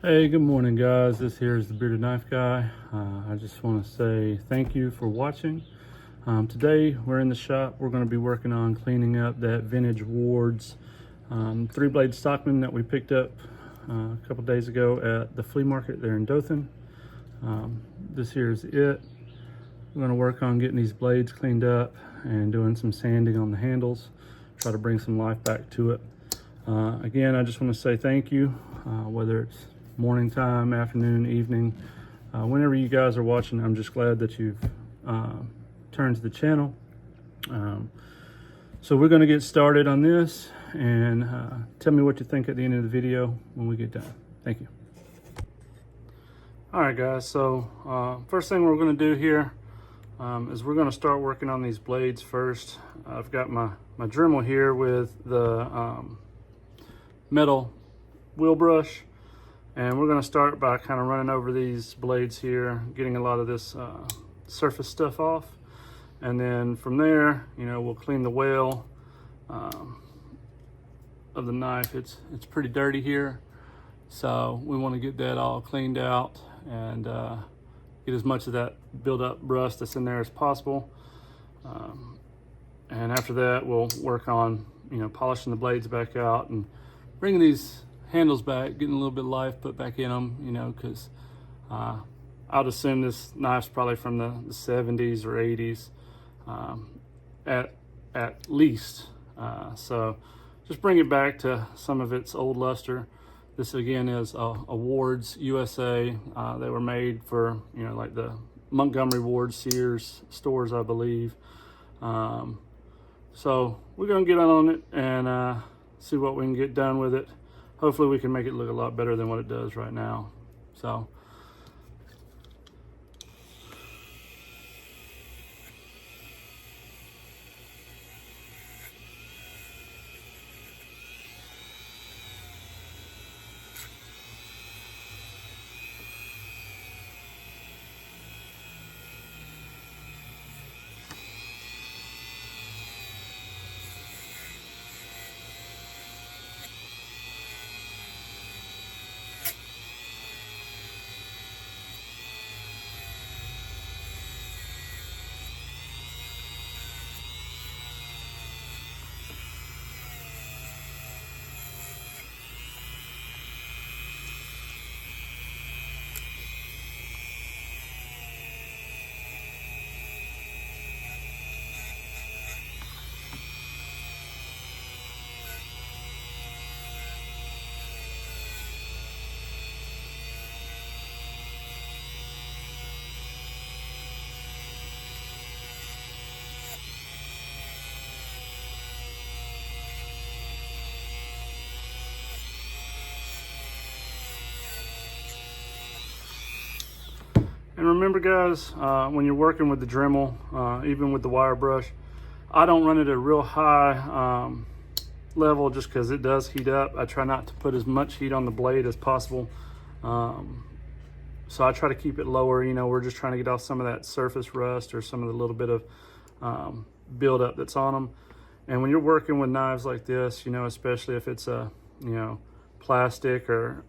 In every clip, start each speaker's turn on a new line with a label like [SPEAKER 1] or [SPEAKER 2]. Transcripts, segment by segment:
[SPEAKER 1] Hey, good morning, guys. This here is the Bearded Knife Guy. I just want to say thank you for watching. Today we're in the shop. We're going to be working on cleaning up that vintage Ward's 3-blade stockman that we picked up a couple days ago at the flea market there in Dothan. This here is it. We're going to work on getting these blades cleaned up and doing some sanding on the handles, try to bring some life back to it. Again, I just want to say thank you, whether it's morning time, afternoon, evening, whenever you guys are watching. I'm just glad that you've turned to the channel. So we're going to get started on this, and tell me what you think at the end of the video when we get done. Thank you. All right, guys, so first thing we're going to do here is we're going to start working on these blades first. I've got my Dremel here with the metal wheel brush, and we're going to start by kind of running over these blades here, getting a lot of this surface stuff off, and then from there, you know, we'll clean the whale of the knife. It's pretty dirty here, so we want to get that all cleaned out and get as much of that build up rust that's in there as possible. And after that, we'll work on, you know, polishing the blades back out and bringing these handles back, getting a little bit of life put back in them, you know, because I'd assume this knife's probably from the 70s or 80s at least. So just bring it back to some of its old luster. This again is a Ward's USA. They were made for, you know, like the Montgomery Ward Sears stores, I believe. So we're gonna get on it and see what we can get done with it. Hopefully we can make it look a lot better than what it does right now. So and remember, guys, when you're working with the Dremel, even with the wire brush, I don't run it at a real high level just because it does heat up. I try not to put as much heat on the blade as possible. So I try to keep it lower. You know, we're just trying to get off some of that surface rust or some of the little bit of buildup that's on them. And when you're working with knives like this, you know, especially if it's a, you know, plastic or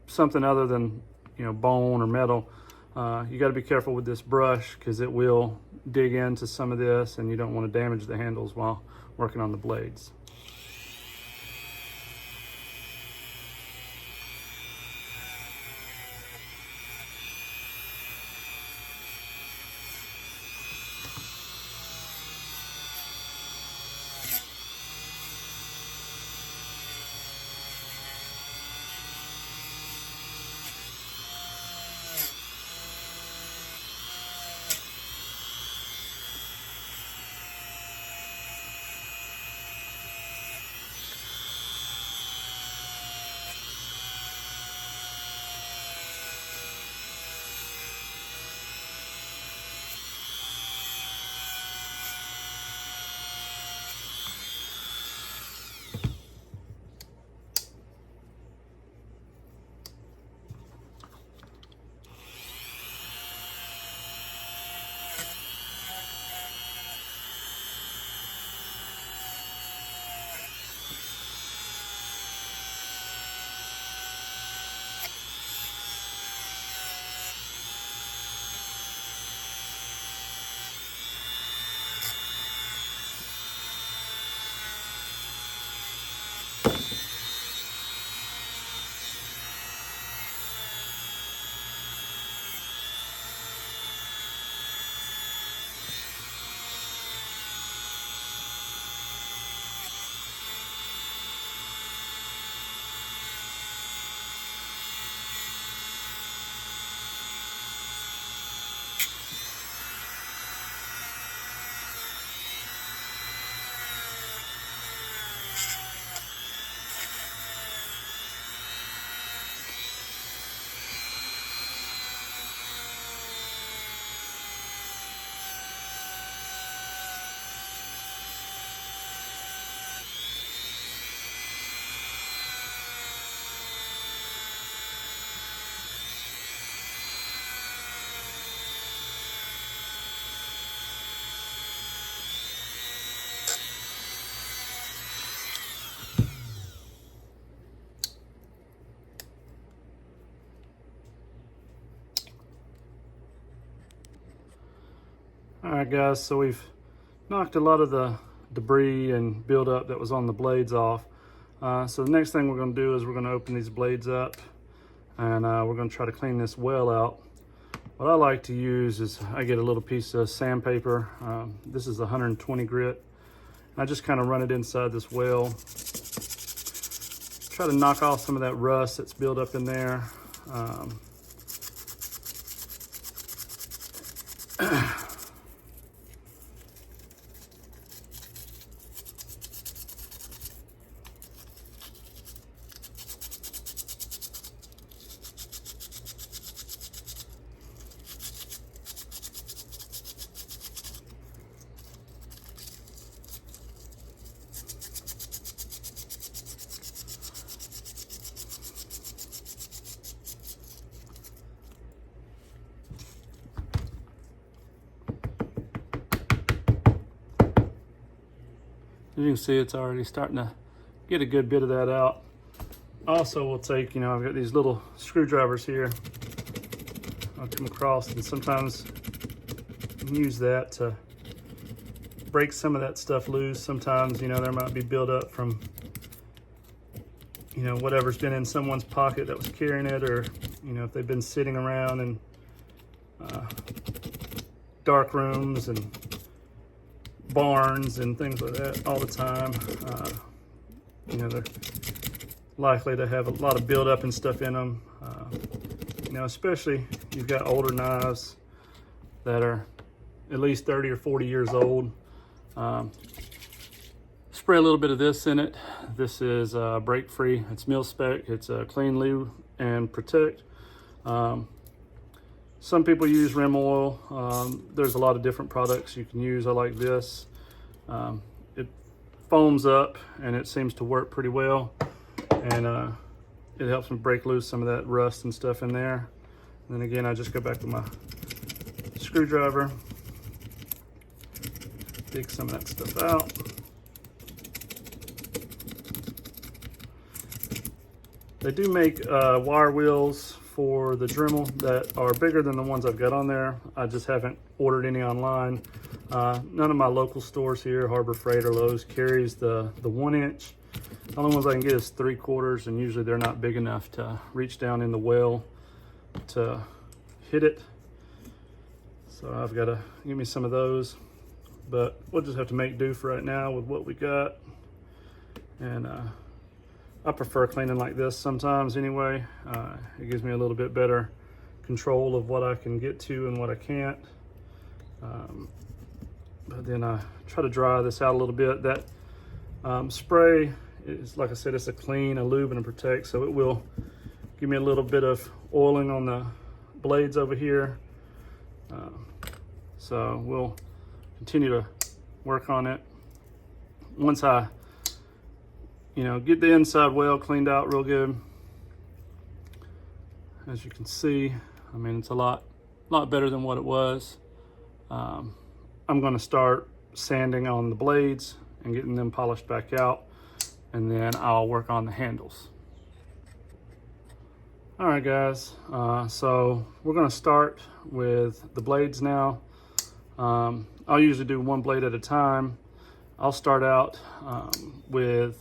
[SPEAKER 1] something other than, you know, bone or metal, you got to be careful with this brush because it will dig into some of this, and you don't want to damage the handles while working on the blades. All right, guys, so we've knocked a lot of the debris and buildup that was on the blades off. So the next thing we're going to do is we're going to open these blades up, and we're going to try to clean this well out. What I like to use is I get a little piece of sandpaper. This is 120 grit. I just kind of run it inside this well. Try to knock off some of that rust that's built up in there. You can see it's already starting to get a good bit of that out. Also, we'll take, I've got these little screwdrivers here. I'll come across, and sometimes use that to break some of that stuff loose. Sometimes, there might be buildup from, whatever's been in someone's pocket that was carrying it, or, if they've been sitting around in dark rooms and barns and things like that all the time. They're likely to have a lot of buildup and stuff in them. Especially you've got older knives that are at least 30 or 40 years old. Spray a little bit of this in it. This is break free. It's mil spec. It's clean, lube, and protect. Some people use rim oil. There's a lot of different products you can use. I like this. It foams up and it seems to work pretty well. And it helps me break loose some of that rust and stuff in there. And then again, I just go back with my screwdriver, dig some of that stuff out. They do make wire wheels for the Dremel that are bigger than the ones I've got on there. I just haven't ordered any online. None of my local stores here, Harbor Freight or Lowe's, carries the 1-inch. The only ones I can get is 3/4, and usually they're not big enough to reach down in the well to hit it. So I've got to give me some of those, but we'll just have to make do for right now with what we got. And I prefer cleaning like this sometimes anyway. It gives me a little bit better control of what I can get to and what I can't. But then I try to dry this out a little bit. That spray is, like I said, it's a clean, a lube, and a protect, so it will give me a little bit of oiling on the blades over here. So we'll continue to work on it. Once I get the inside well cleaned out real good. As you can see, it's a lot better than what it was. I'm going to start sanding on the blades and getting them polished back out, and then I'll work on the handles. All right, guys, so we're going to start with the blades now. I'll usually do one blade at a time. I'll start out with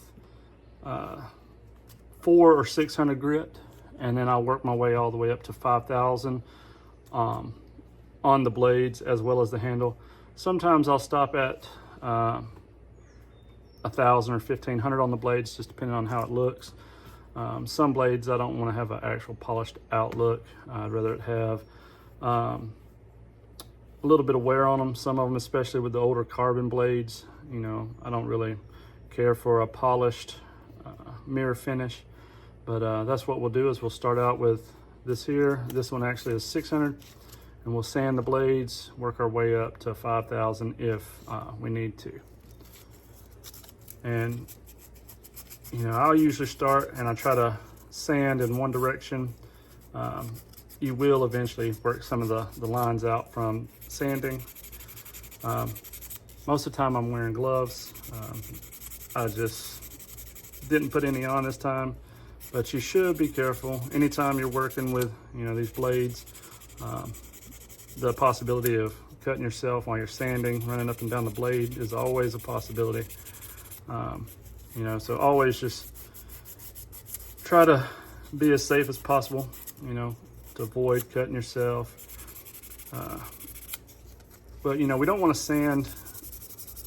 [SPEAKER 1] 400 or 600 grit, and then I'll work my way all the way up to 5,000 on the blades as well as the handle. Sometimes I'll stop at 1,000 or 1,500 on the blades, just depending on how it looks. Some blades I don't want to have an actual polished out look. I'd rather it have a little bit of wear on them. Some of them, especially with the older carbon blades, I don't really care for a polished mirror finish. But that's what we'll do, is we'll start out with this here. This one actually is 600, and we'll sand the blades, work our way up to 5,000 if we need to. And I'll usually start and I try to sand in one direction. You will eventually work some of the lines out from sanding. Most of the time I'm wearing gloves. I just didn't put any on this time, but you should be careful anytime you're working with these blades. The possibility of cutting yourself while you're sanding, running up and down the blade is always a possibility. You know, so always just try to be as safe as possible, you know, to avoid cutting yourself. But you know, we don't want to sand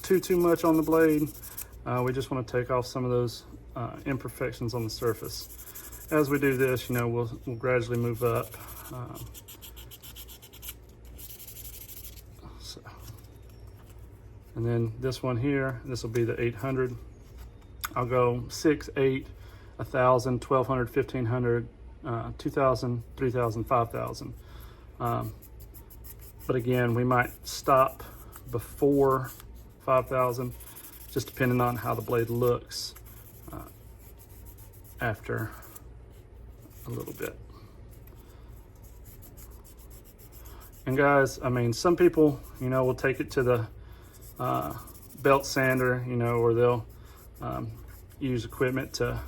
[SPEAKER 1] too much on the blade. We just want to take off some of those imperfections on the surface. As we do this, you know, we'll gradually move up. And then this one here, this will be the 800. I'll go 6, 8, 1,000, 1,200, 1,500, 2,000, 3,000, 5,000. But again, we might stop before 5,000, just depending on how the blade looks after a little bit. And guys, I mean, some people, you know, will take it to the belt sander, you know, or they'll use equipment to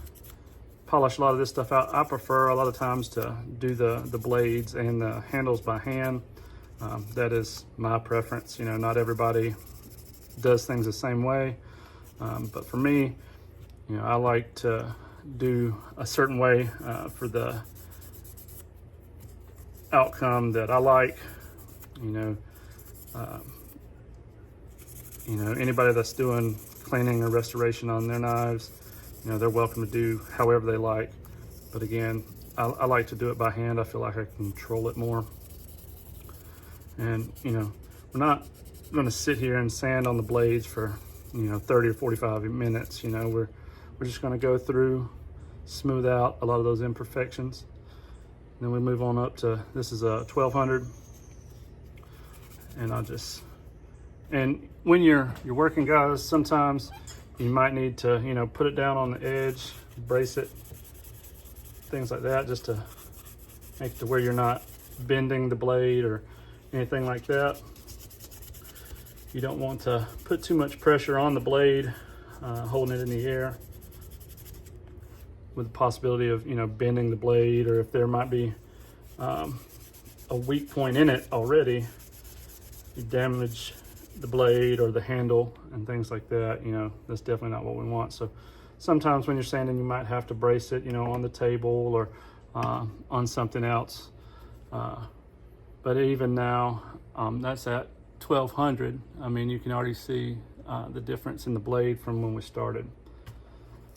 [SPEAKER 1] polish a lot of this stuff out. I prefer a lot of times to do the blades and the handles by hand. That is my preference. You know, not everybody does things the same way. But for me, you know, I like to do a certain way for the outcome that I like. You know, anybody that's doing cleaning or restoration on their knives, you know, they're welcome to do however they like. But again, I like to do it by hand. I feel like I can control it more. And, you know, we're not going to sit here and sand on the blades for, you know, 30 or 45 minutes. You know, we're just going to go through, smooth out a lot of those imperfections. Then we move on up to, this is a 1200. And and when you're working, guys, sometimes you might need to, you know, put it down on the edge, brace it, things like that, just to make it to where you're not bending the blade or anything like that. You don't want to put too much pressure on the blade, holding it in the air, with the possibility of, you know, bending the blade, or if there might be a weak point in it already, you damage the blade or the handle and things like that. You know, that's definitely not what we want. So sometimes when you're sanding, you might have to brace it, you know, on the table or on something else. But even now, that's at 1200. I mean, you can already see the difference in the blade from when we started.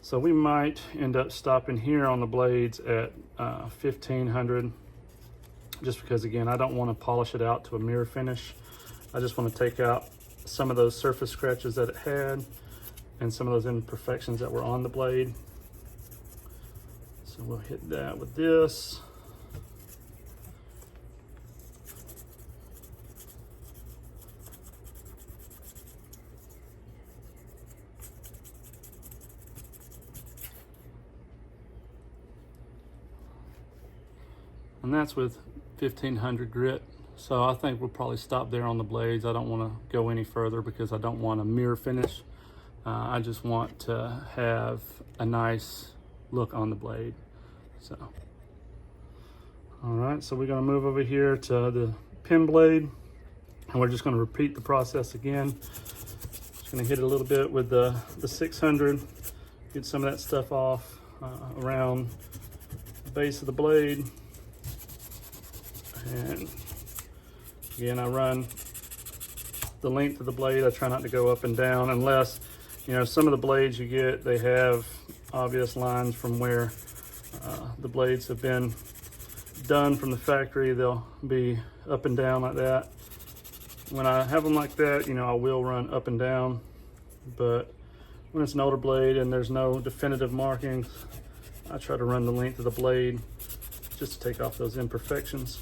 [SPEAKER 1] So we might end up stopping here on the blades at 1500, just because, again, I don't want to polish it out to a mirror finish. I just want to take out some of those surface scratches that it had and some of those imperfections that were on the blade. So we'll hit that with this. And that's with 1500 grit. So I think we'll probably stop there on the blades. I don't want to go any further because I don't want a mirror finish. I just want to have a nice look on the blade. So, all right, so we're going to move over here to the pin blade, and we're just going to repeat the process again. Just going to hit it a little bit with the 600, get some of that stuff off around the base of the blade. And again, I run the length of the blade. I try not to go up and down unless, you know, some of the blades you get, they have obvious lines from where the blades have been done from the factory. They'll be up and down like that. When I have them like that, you know, I will run up and down. But when it's an older blade and there's no definitive markings, I try to run the length of the blade just to take off those imperfections.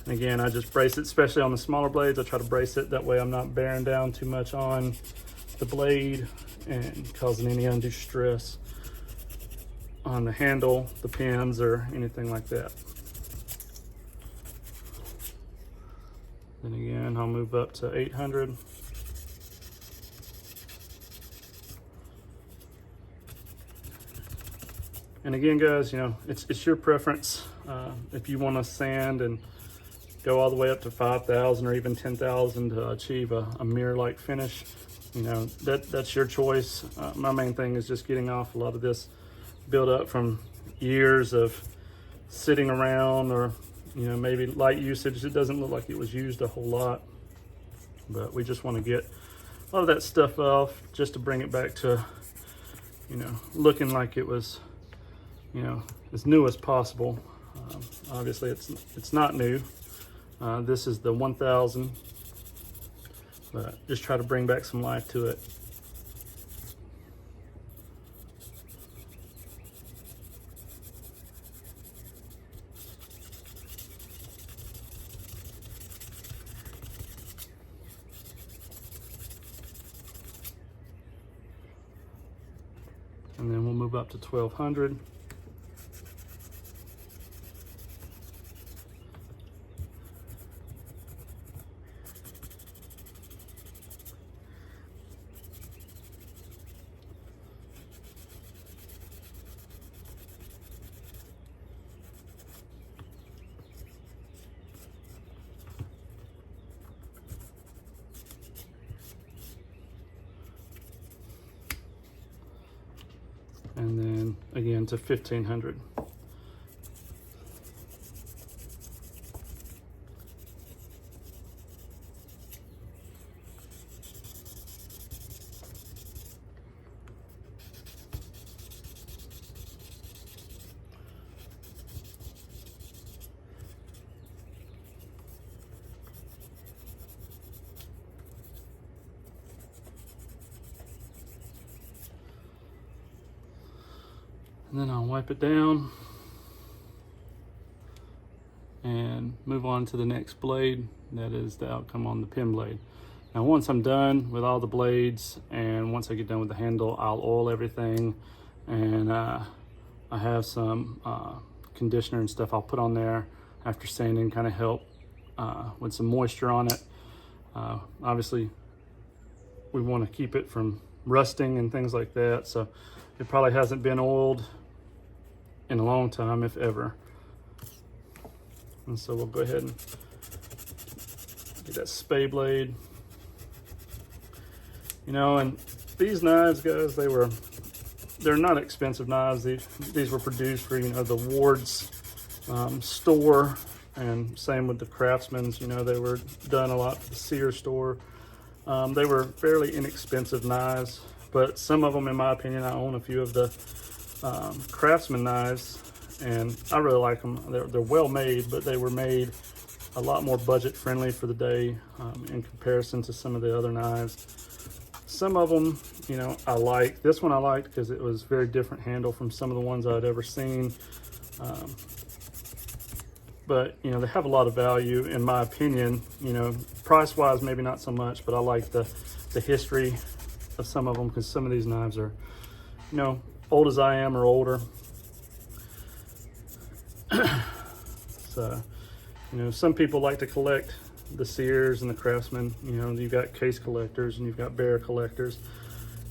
[SPEAKER 1] And again, I just brace it, especially on the smaller blades. I try to brace it, that way I'm not bearing down too much on the blade and causing any undue stress on the handle, the pins, or anything like that. Then again, I'll move up to 800. And again, guys, you know, it's your preference. If you want to sand and go all the way up to 5,000 or even 10,000 to achieve a mirror-like finish. You know, that's your choice. My main thing is just getting off a lot of this build up from years of sitting around, or you know, maybe light usage. It doesn't look like it was used a whole lot, but we just want to get a lot of that stuff off just to bring it back to, you know, looking like it was, you know, as new as possible. Obviously it's not new. This is the 1000, but just try to bring back some life to it. And then we'll move up to 1200. And then again to 1500. And then I'll wipe it down and move on to the next blade. That is the outcome on the pin blade. Now once I'm done with all the blades, and once I get done with the handle, I'll oil everything, and I have some conditioner and stuff I'll put on there after sanding, kind of help with some moisture on it. Obviously we want to keep it from rusting and things like that, so it probably hasn't been oiled in a long time, if ever. And so we'll go ahead and get that spay blade. You know, and these knives, guys, they're not expensive knives. These were produced for, you know, the Ward's store, and same with the Craftsman's. You know, they were done a lot for the Sears store. They were fairly inexpensive knives, but some of them, in my opinion, I own a few of the Craftsman knives, and I really like them. They're well made, but they were made a lot more budget friendly for the day in comparison to some of the other knives. Some of them, you know, I like. This one I liked because it was very different handle from some of the ones I'd ever seen. But, you know, they have a lot of value, in my opinion. You know, price-wise, maybe not so much, but I like the history of some of them, because some of these knives are, you know, old as I am or older. So, you know, some people like to collect the Sears and the Craftsman. You know, you've got case collectors and you've got bear collectors.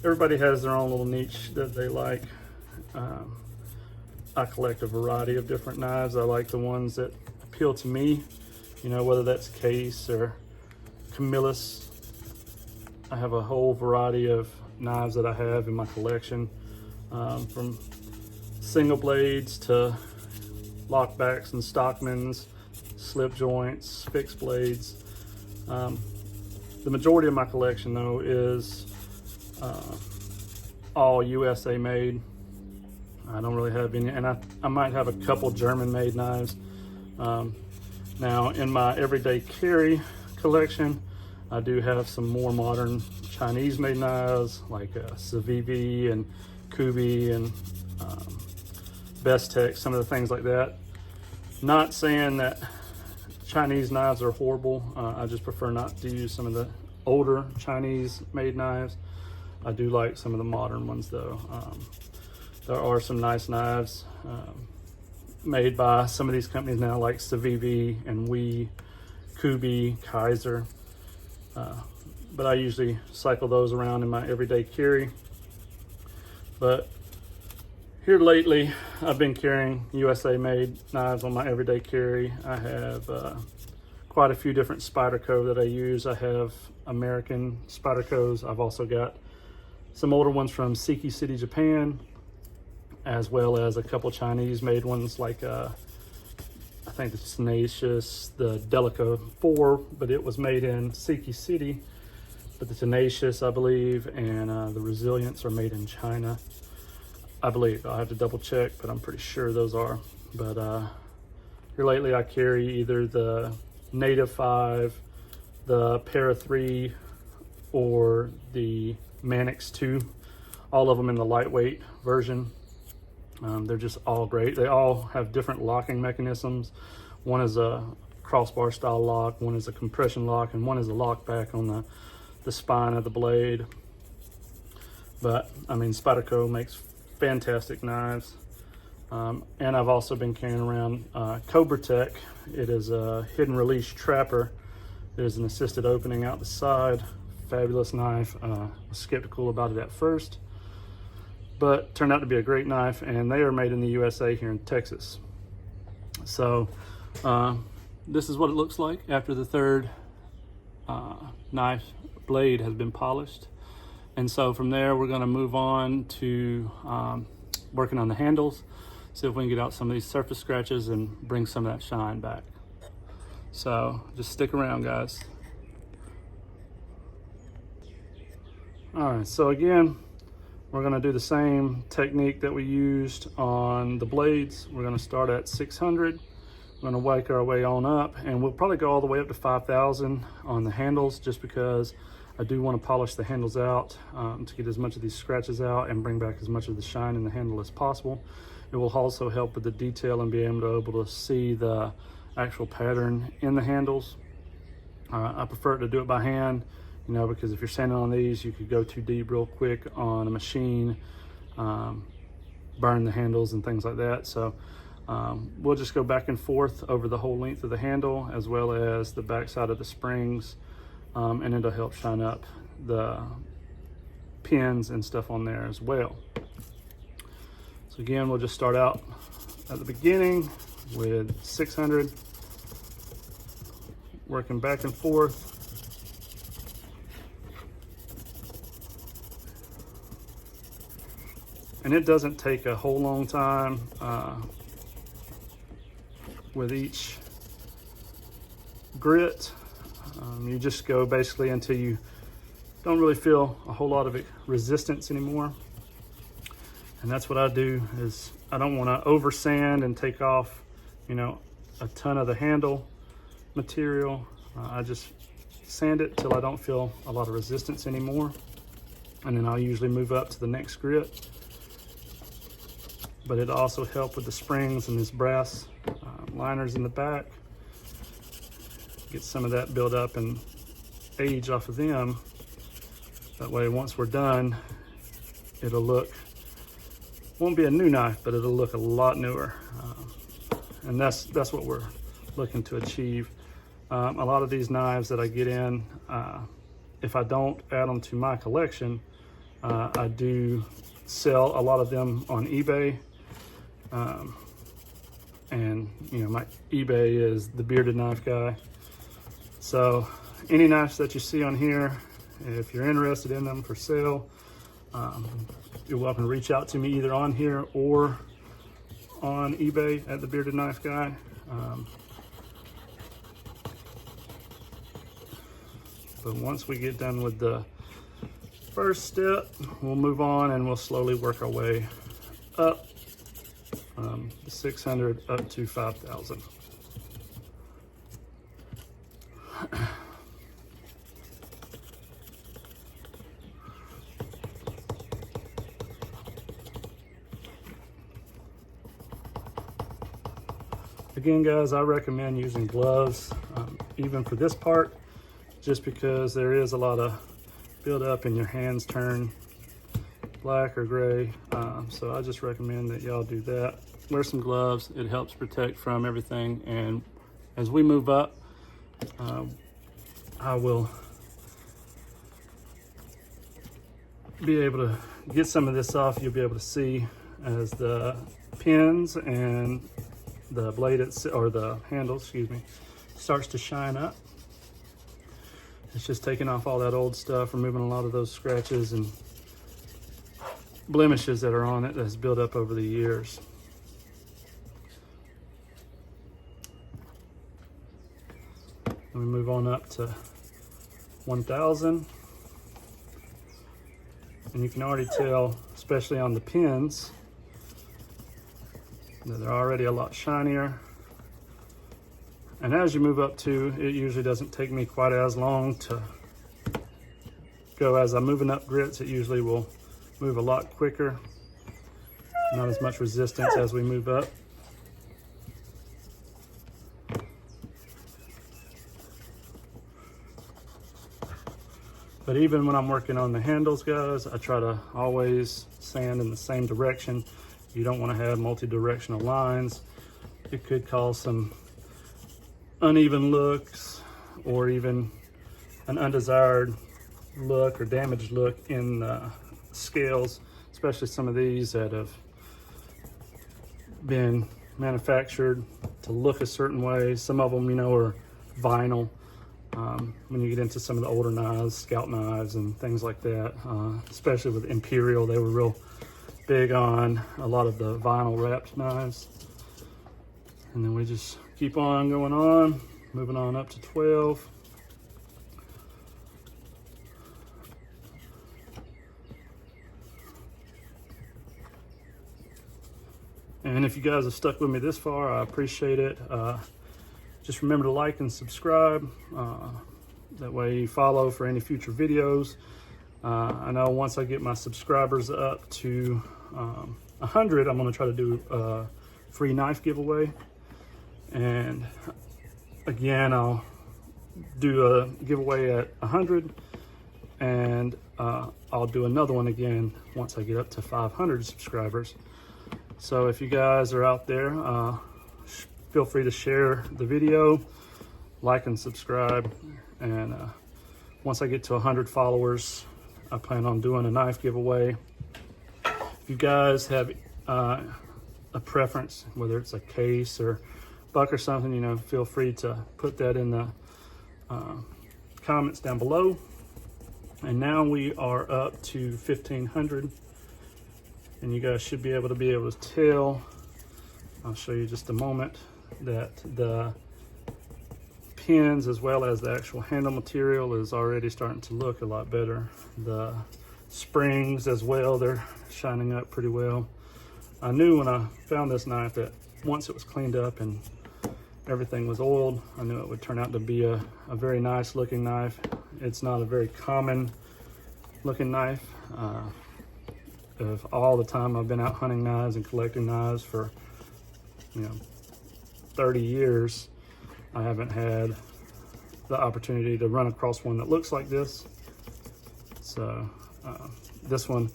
[SPEAKER 1] Everybody has their own little niche that they like. I collect a variety of different knives. I like the ones that appeal to me, you know, whether that's case or Camillus. I have a whole variety of knives that I have in my collection, from single blades to lockbacks and stockmans, slip joints, fixed blades. The majority of my collection, though, is all USA made. I don't really have any, and I might have a couple German made knives. Now in my everyday carry collection, I do have some more modern Chinese made knives like Sadie and Kubi and Bestech, some of the things like that. Not saying that Chinese knives are horrible. I just prefer not to use some of the older Chinese made knives. I do like some of the modern ones though. There are some nice knives made by some of these companies now, like Sadie and Kubi, Kaiser. But I usually cycle those around in my everyday carry. But here lately, I've been carrying USA made knives on my everyday carry. I have quite a few different Spyderco that I use. I have American Spydercos. I've also got some older ones from Siki City, Japan, as well as a couple Chinese made ones like I think the Tenacious, the Delica 4, but it was made in Siki City. But the Tenacious, I believe, and the Resilience are made in China, I believe. I'll have to double check, but I'm pretty sure those are. But here lately I carry either the Native 5, the Para 3, or the Manix 2, all of them in the lightweight version. They're just all great. They all have different locking mechanisms. One is a crossbar style lock, one is a compression lock, and one is a lock back on the spine of the blade. But I mean, Spyderco makes fantastic knives. And I've also been carrying around Cobra Tech. It is a hidden release trapper. It is an assisted opening out the side. Fabulous knife. I was skeptical about it at first, but turned out to be a great knife, and they are made in the USA here in Texas. So this is what it looks like after the third knife blade has been polished. And so from there we're going to move on to working on the handles, see if we can get out some of these surface scratches and bring some of that shine back. So just stick around, guys. All right, so again, we're going to do the same technique that we used on the blades. We're going to start at 600. We're going to work our way on up, and we'll probably go all the way up to 5,000 on the handles, just because I do want to polish the handles out to get as much of these scratches out and bring back as much of the shine in the handle as possible. It will also help with the detail and be able to see the actual pattern in the handles. I prefer to do it by hand, you know, because if you're sanding on these, you could go too deep real quick on a machine, burn the handles and things like that. So we'll just go back and forth over the whole length of the handle, as well as the back side of the springs, and it'll help shine up the pins and stuff on there as well. So again, we'll just start out at the beginning with 600, working back and forth. And it doesn't take a whole long time with each grit. You just go basically until you don't really feel a whole lot of resistance anymore. And that's what I do, is I don't want to over sand and take off, you know, a ton of the handle material. I just sand it till I don't feel a lot of resistance anymore. And then I'll usually move up to the next grit. But it'll also help with the springs and this brass liners in the back. Get some of that build up and age off of them. That way, once we're done, it'll look, won't be a new knife, but it'll look a lot newer. And that's what we're looking to achieve. A lot of these knives that I get in, if I don't add them to my collection, I do sell a lot of them on eBay. And you know, my eBay is the Bearded Knife Guy. So any knives that you see on here, if you're interested in them for sale, you're welcome to reach out to me either on here or on eBay at the Bearded Knife Guy. But once we get done with the first step, we'll move on and we'll slowly work our way up 600 up to 5,000. Again, guys, I recommend using gloves, even for this part, just because there is a lot of buildup and your hands turn black or gray. So I just recommend that y'all do that. Wear some gloves. It helps protect from everything. And as we move up, I will be able to get some of this off. You'll be able to see as the pins and the blade or the handle, excuse me, starts to shine up. It's just taking off all that old stuff, removing a lot of those scratches and blemishes that are on it that's built up over the years. We move on up to 1000. And you can already tell, especially on the pins, that they're already a lot shinier. And as you move up to, it usually doesn't take me quite as long to go. As I'm moving up grits, it usually will move a lot quicker. Not as much resistance as we move up. But even when I'm working on the handles, guys, I try to always sand in the same direction. You don't want to have multi-directional lines. It could cause some uneven looks or even an undesired look or damaged look in scales, especially some of these that have been manufactured to look a certain way. Some of them, you know, are vinyl. When you get into some of the older knives, scout knives and things like that, especially with Imperial, they were real big on a lot of the vinyl wrapped knives. And then we just keep on going on, moving on up to 12. And if you guys have stuck with me this far, I appreciate it. Just remember to like and subscribe. That way you follow for any future videos. I know once I get my subscribers up to 100, I'm gonna try to do a free knife giveaway. And again, I'll do a giveaway at 100, and I'll do another one again once I get up to 500 subscribers. So if you guys are out there, feel free to share the video, like and subscribe. And once I get to 100 followers, I plan on doing a knife giveaway. If you guys have a preference, whether it's a case or buck or something, you know, feel free to put that in the comments down below. And now we are up to 1500, and you guys should be able to tell, I'll show you just a moment, that the pins as well as the actual handle material is already starting to look a lot better. The springs as well, they're shining up pretty well. I knew when I found this knife that once it was cleaned up and everything was oiled, I knew it would turn out to be a very nice looking knife. It's not a very common looking knife. Of all the time I've been out hunting knives and collecting knives for, 30 years, I haven't had the opportunity to run across one that looks like this. So this one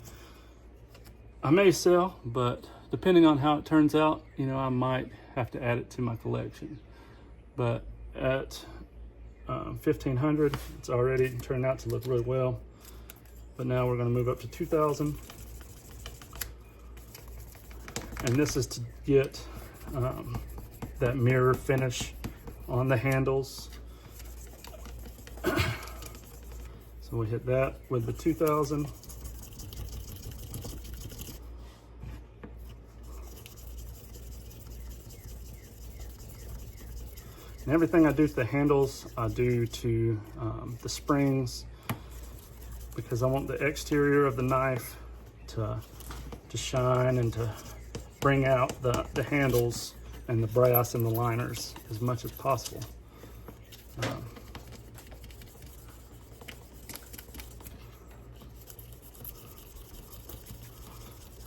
[SPEAKER 1] I may sell, but depending on how it turns out, I might have to add it to my collection. But at 1500, it's already turned out to look really well. But now we're going to move up to 2000. And this is to get that mirror finish on the handles. So we hit that with the 2000. And everything I do to the handles, I do to the springs, because I want the exterior of the knife to shine and to bring out the handles and the brass and the liners as much as possible.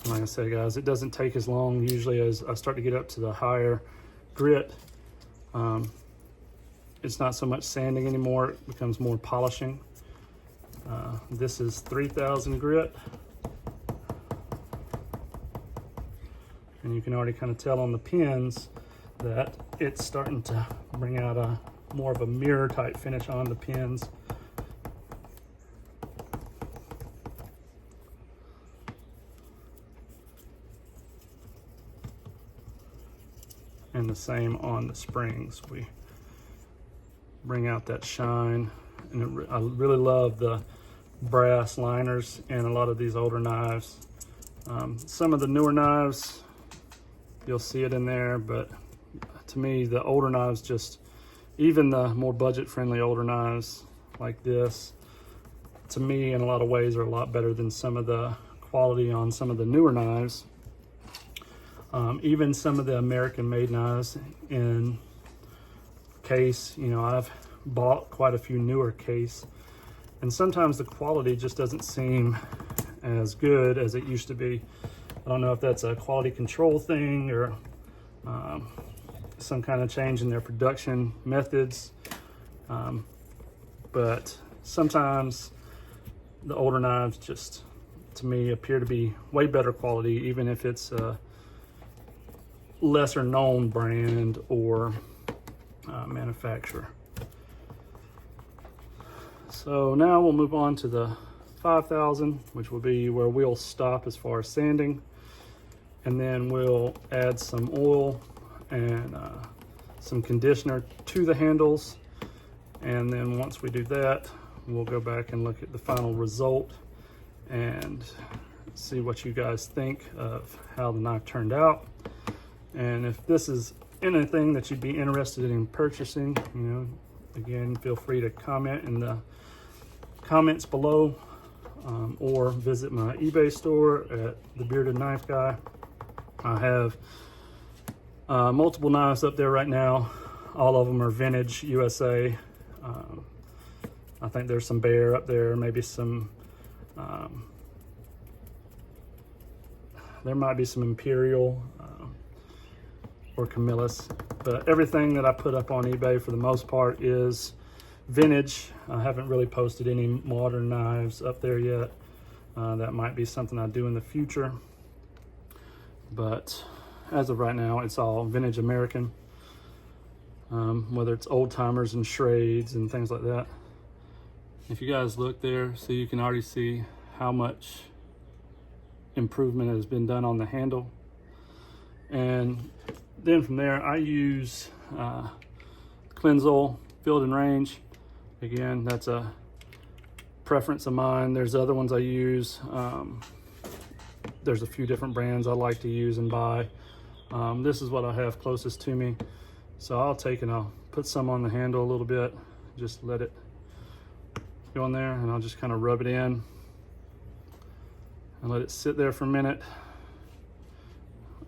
[SPEAKER 1] Like I said, guys, it doesn't take as long usually as I start to get up to the higher grit. It's not so much sanding anymore, it becomes more polishing. This is 3000 grit. And you can already kind of tell on the pins that it's starting to bring out more of a mirror type finish on the pins. And the same on the springs. We bring out that shine. And I really love the brass liners in a lot of these older knives. Some of the newer knives, you'll see it in there, but to me, the older knives, just even the more budget-friendly older knives like this, to me, in a lot of ways, are a lot better than some of the quality on some of the newer knives. Even some of the American-made knives in case, you know, I've bought quite a few newer case, and sometimes the quality just doesn't seem as good as it used to be. I don't know if that's a quality control thing or some kind of change in their production methods, but sometimes the older knives just, to me, appear to be way better quality, even if it's a lesser known brand or manufacturer. So now we'll move on to the 5000, which will be where we'll stop as far as sanding, and then we'll add some oil and some conditioner to the handles. And then once we do that, we'll go back and look at the final result and see what you guys think of how the knife turned out. And if this is anything that you'd be interested in purchasing, you know, again, feel free to comment in the comments below, or visit my eBay store at The Bearded Knife Guy. I have multiple knives up there right now. All of them are vintage USA. I think there's some Bear up there, maybe some, there might be some Imperial or Camillus, but everything that I put up on eBay for the most part is vintage. I haven't really posted any modern knives up there yet. That might be something I do in the future, but as of right now, it's all vintage American, whether it's old timers and shrades and things like that. If you guys look there, so you can already see how much improvement has been done on the handle. And then from there, I use Cleansol Field and Range. Again, that's a preference of mine. There's other ones I use. There's a few different brands I like to use and buy. This is what I have closest to me. So I'll take and I'll put some on the handle a little bit, just let it go in there, and I'll just kind of rub it in and let it sit there for a minute.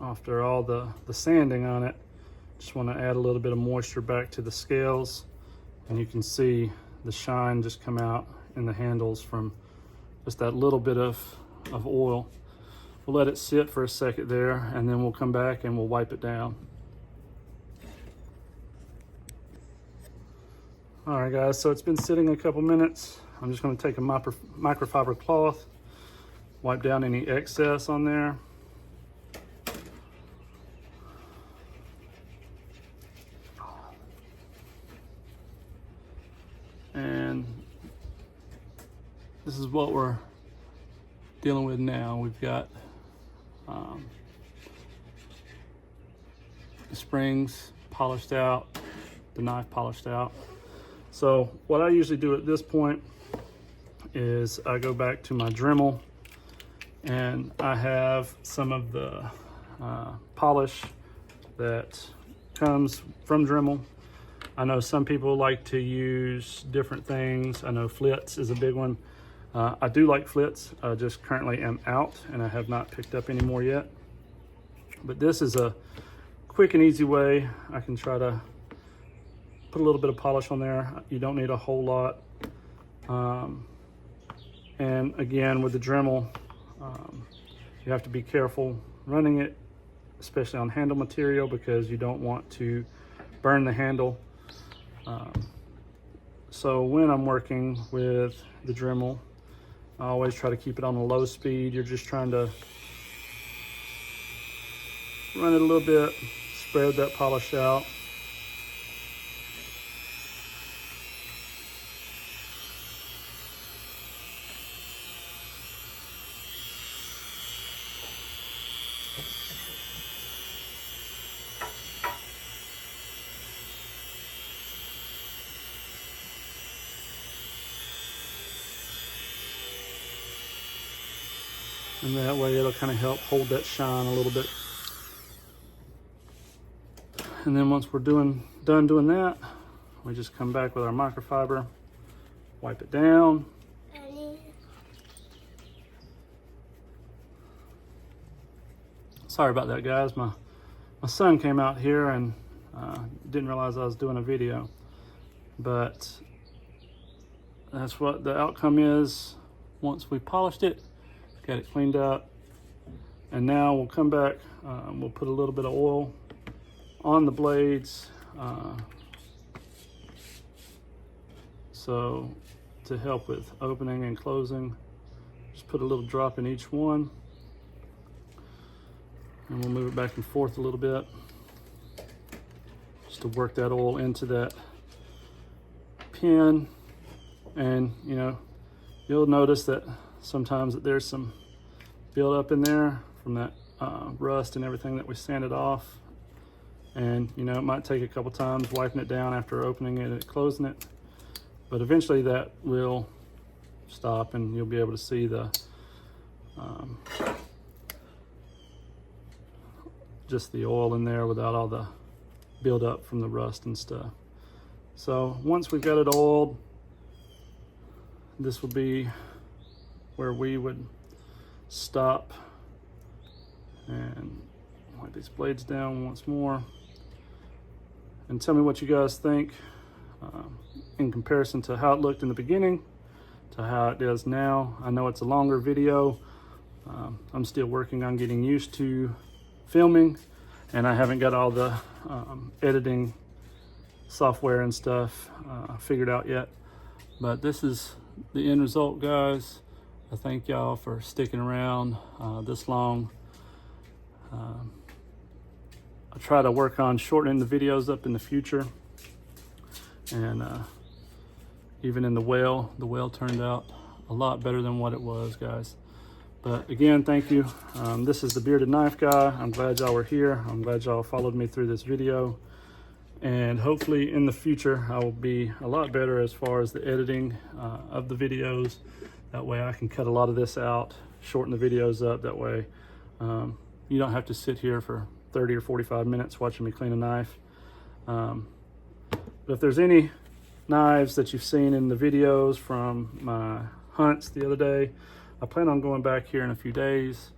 [SPEAKER 1] After all the sanding on it, just want to add a little bit of moisture back to the scales, and you can see the shine just come out in the handles from just that little bit of oil. We'll let it sit for a second there, and then we'll come back and we'll wipe it down. All right, guys, so it's been sitting a couple minutes. I'm just going to take a microfiber cloth, wipe down any excess on there. And this is what we're dealing with now. We've got the springs polished out, the knife polished out. So what I usually do at this point is I go back to my Dremel, and I have some of the polish that comes from Dremel. I know some people like to use different things. I know Flitz is a big one. I do like Flitz. I just currently am out and I have not picked up any more yet. But this is a quick and easy way. I can try to put a little bit of polish on there. You don't need a whole lot. And again, with the Dremel, you have to be careful running it, especially on handle material, because you don't want to burn the handle. So when I'm working with the Dremel, I always try to keep it on a low speed. You're just trying to run it a little bit, spread that polish out. And that way it'll kind of help hold that shine a little bit. And then once we're done doing that, we just come back with our microfiber, wipe it down. Sorry about that, guys. My son came out here and didn't realize I was doing a video. But that's what the outcome is once we polished it, got it cleaned up. And now we'll come back, we'll put a little bit of oil on the blades. So to help with opening and closing, just put a little drop in each one. And we'll move it back and forth a little bit just to work that oil into that pin. And you know, you'll notice that sometimes that there's some build up in there from that rust and everything that we sanded off. And you know, it might take a couple times wiping it down after opening it and closing it, but eventually that will stop and you'll be able to see the just the oil in there without all the buildup from the rust and stuff. So once we've got it oiled, this will be where we would stop and wipe these blades down once more. And tell me what you guys think in comparison to how it looked in the beginning to how it is now. I know it's a longer video. I'm still working on getting used to filming, and I haven't got all the editing software and stuff figured out yet. But this is the end result, guys. I thank y'all for sticking around this long. I try to work on shortening the videos up in the future. And even in the whale turned out a lot better than what it was, guys. But again, thank you. This is the Bearded Knife Guy. I'm glad y'all were here. I'm glad y'all followed me through this video. And hopefully in the future, I will be a lot better as far as the editing of the videos. That way I can cut a lot of this out, shorten the videos up. That way you don't have to sit here for 30 or 45 minutes watching me clean a knife. But if there's any knives that you've seen in the videos from my hunts the other day, I plan on going back here in a few days.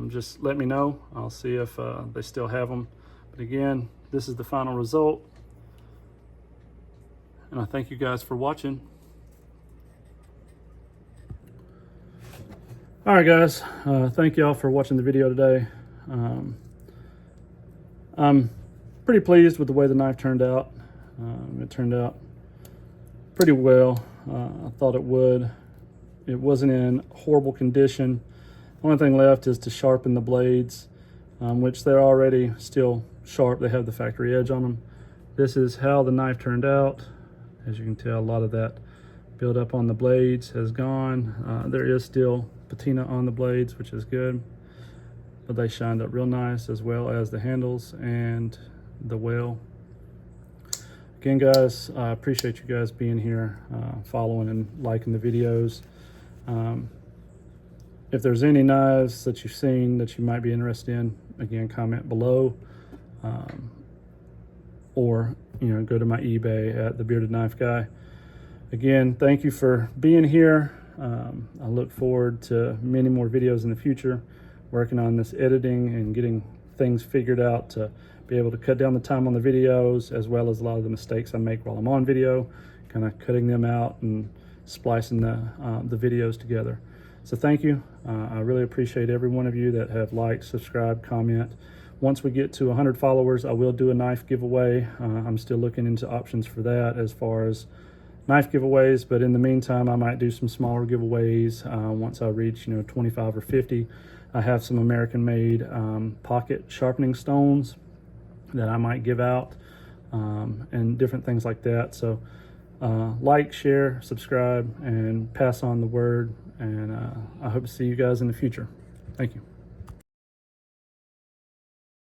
[SPEAKER 1] Just let me know. I'll see if they still have them. But again, this is the final result. And I thank you guys for watching. All right, guys. Thank y'all for watching the video today. I'm pretty pleased with the way the knife turned out. It turned out pretty well. I thought it would. It wasn't in horrible condition. The only thing left is to sharpen the blades, which they're already still sharp. They have the factory edge on them. This is how the knife turned out. As you can tell, a lot of that buildup on the blades has gone. There is still patina on the blades, which is good, but they shined up real nice, as well as the handles and the whale. Again, guys, I appreciate you guys being here, following and liking the videos. If there's any knives that you've seen that you might be interested in, again, comment below, or go to my eBay at the Bearded Knife Guy. Again, thank you for being here. I look forward to many more videos in the future, working on this editing and getting things figured out to be able to cut down the time on the videos, as well as a lot of the mistakes I make while I'm on video, kind of cutting them out and splicing the videos together. So thank you. I really appreciate every one of you that have liked, subscribed, comment. Once we get to 100 followers, I will do a knife giveaway. I'm still looking into options for that as far as knife giveaways, but in the meantime, I might do some smaller giveaways once I reach 25 or 50. I have some American-made pocket sharpening stones that I might give out, and different things like that. So like, share, subscribe, and pass on the word, and I hope to see you guys in the future. Thank you.